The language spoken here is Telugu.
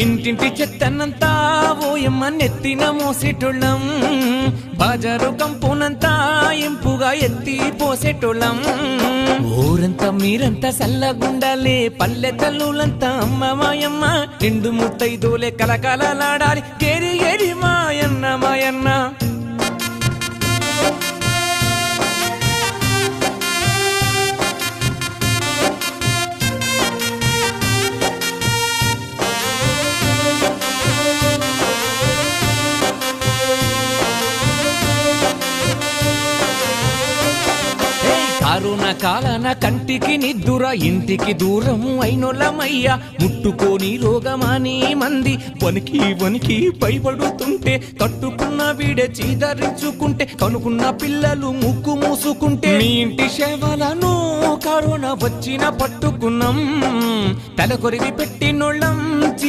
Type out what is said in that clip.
ఇంటింటి చెత్తనంతా ఓయమ్మ నెత్తిన మోసేటోళ్ళం, బాజారు కంపునంతా ఇంపుగా ఎత్తి పోసేటోళ్ళం. ఊరంతా మీరంతా సల్లగుండాలే, పల్లె తల్లులంతా అమ్మ మాయమ్మ, నిండు ముత్తైదోలే కలకలలాడాలి, గేరి గేరి మాయన్న మాయన్న. కరోనా కాలాన కంటికి నిద్దుర, ఇంటికి దూరము అయినోళ్ళమయ్యా, ముట్టుకోని రోగమాని మంది వనికి వనికి భయపడుతుంటే, కట్టుకున్న వీడే చీదరించుకుంటే, కనుకున్న పిల్లలు ముక్కు మూసుకుంటే, మీ ఇంటి సేవలను కరోనా వచ్చిన పట్టుకున్నాం, తల కొరివి పెట్టినోళ్ళం.